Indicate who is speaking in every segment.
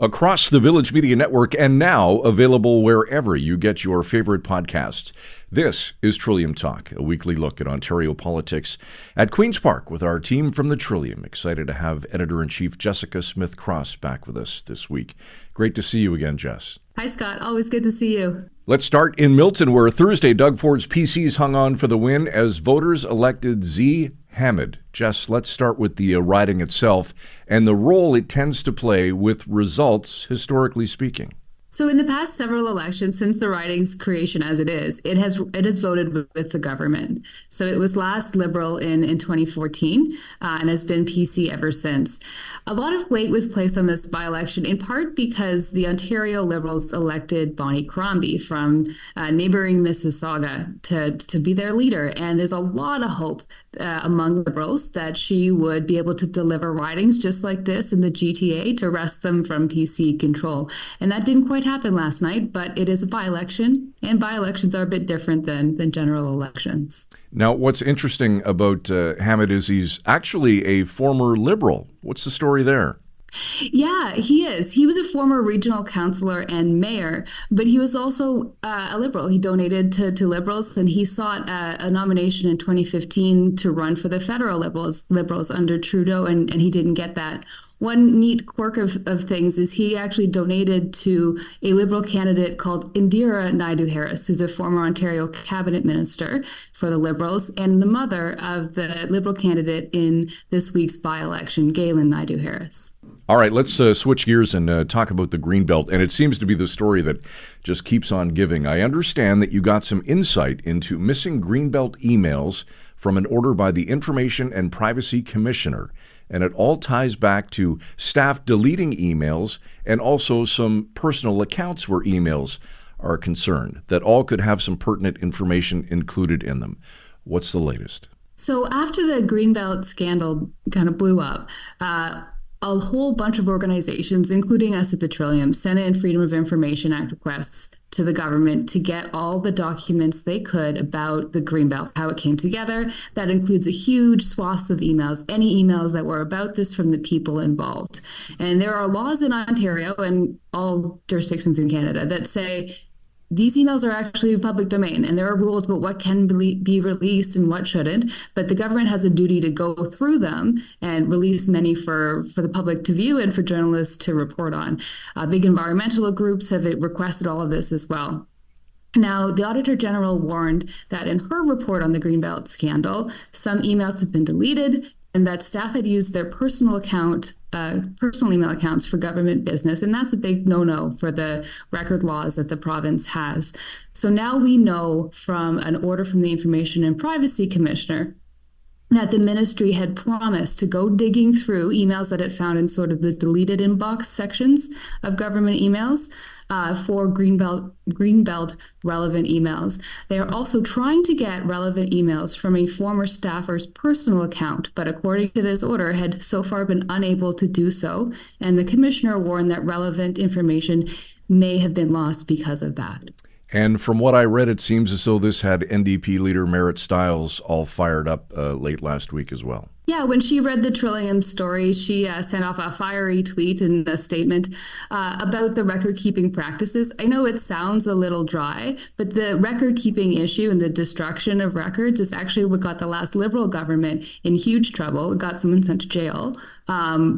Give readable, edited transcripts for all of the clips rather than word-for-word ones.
Speaker 1: Across the Village Media Network and now available wherever you get your favorite podcasts. This is Trillium Talk, a weekly look at Ontario politics at Queen's Park with our team from the Trillium. Excited to have Editor-in-Chief Jessica Smith-Cross back with us this week. Great to see you again, Jess.
Speaker 2: Hi, Scott. Always good to see you.
Speaker 1: Let's start in Milton, where Thursday Doug Ford's PCs hung on for the win as voters elected Z. Hamid. Jess, let's start with the riding itself and the role it tends to play with results, historically speaking.
Speaker 2: So in the past several elections, since the riding's creation as it is, it has voted with the government. So it was last Liberal in 2014 and has been PC ever since. A lot of weight was placed on this by-election, in part because the Ontario Liberals elected Bonnie Crombie from neighboring Mississauga to be their leader. And there's a lot of hope among Liberals that she would be able to deliver ridings just like this in the GTA to wrest them from PC control. And that didn't quite happen last night, but it is a by-election, and by-elections are a bit different than general elections.
Speaker 1: Now, what's interesting about Hamid is he's actually a former Liberal. What's the story there?
Speaker 2: Yeah, he is. He was a former regional councillor and mayor, but he was also a Liberal. He donated to Liberals, and he sought a nomination in 2015 to run for the federal Liberals under Trudeau, and he didn't get that. One neat quirk of things is he actually donated to a Liberal candidate called Indira Naidu-Harris, who's a former Ontario cabinet minister for the Liberals and the mother of the Liberal candidate in this week's by-election, Galen Naidu-Harris.
Speaker 1: All right, let's switch gears and talk about the Greenbelt. And it seems to be the story that just keeps on giving. I understand that you got some insight into missing Greenbelt emails from an order by the Information and Privacy Commissioner. And it all ties back to staff deleting emails and also some personal accounts where emails are concerned that all could have some pertinent information included in them. What's the latest?
Speaker 2: So after the Greenbelt scandal kind of blew up, a whole bunch of organizations, including us at the Trillium, sent in Freedom of Information Act requests to the government to get all the documents they could about the Greenbelt, how it came together. That includes a huge swath of emails, any emails that were about this from the people involved. And there are laws in Ontario and all jurisdictions in Canada that say these emails are actually public domain, and there are rules about what can be released and what shouldn't, but the government has a duty to go through them and release many for the public to view and for journalists to report on. Big environmental groups have requested all of this as well. Now, the Auditor General warned that in her report on the Greenbelt scandal, some emails had been deleted and that staff had used their personal email accounts for government business. And that's a big no-no for the record laws that the province has. So now we know from an order from the Information and Privacy Commissioner that the ministry had promised to go digging through emails that it found in sort of the deleted inbox sections of government emails for Greenbelt relevant emails. They are also trying to get relevant emails from a former staffer's personal account, but according to this order, had so far been unable to do so. And the commissioner warned that relevant information may have been lost because of that.
Speaker 1: And from what I read, it seems as though this had NDP leader Merritt Stiles all fired up late last week as well.
Speaker 2: Yeah, when she read the Trillium story, she sent off a fiery tweet and a statement about the record-keeping practices. I know it sounds a little dry, but the record-keeping issue and the destruction of records is actually what got the last Liberal government in huge trouble. It got someone sent to jail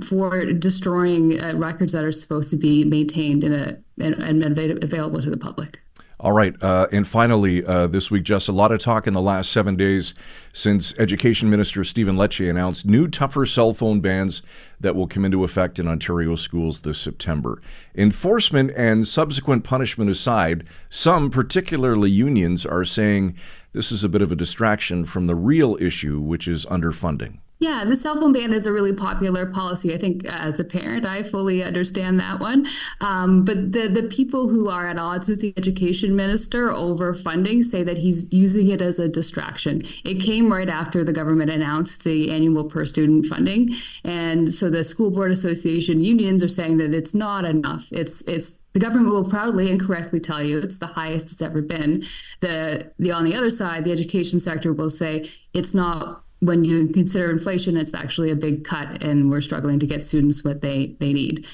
Speaker 2: for destroying records that are supposed to be maintained and available to the public.
Speaker 1: All right. And finally, this week, just a lot of talk in the last 7 days since Education Minister Stephen Lecce announced new, tougher cell phone bans that will come into effect in Ontario schools this September. Enforcement and subsequent punishment aside, some, particularly unions, are saying this is a bit of a distraction from the real issue, which is underfunding.
Speaker 2: Yeah, the cell phone ban is a really popular policy. I think as a parent, I fully understand that one. But the people who are at odds with the education minister over funding say that he's using it as a distraction. It came right after the government announced the annual per student funding. And so the School Board Association unions are saying that it's not enough. It's the government will proudly and correctly tell you it's the highest it's ever been. On the other side, the education sector will say it's not when you consider inflation, it's actually a big cut, and we're struggling to get students what they need.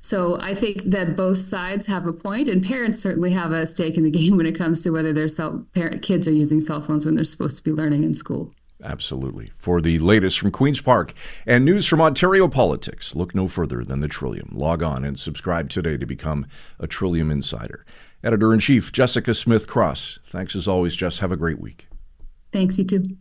Speaker 2: So I think that both sides have a point, and parents certainly have a stake in the game when it comes to whether their kids are using cell phones when they're supposed to be learning in school.
Speaker 1: Absolutely. For the latest from Queen's Park and news from Ontario politics, look no further than the Trillium. Log on and subscribe today to become a Trillium Insider. Editor-in-Chief Jessica Smith-Cross. Thanks as always, Jess. Have a great week.
Speaker 2: Thanks, you too.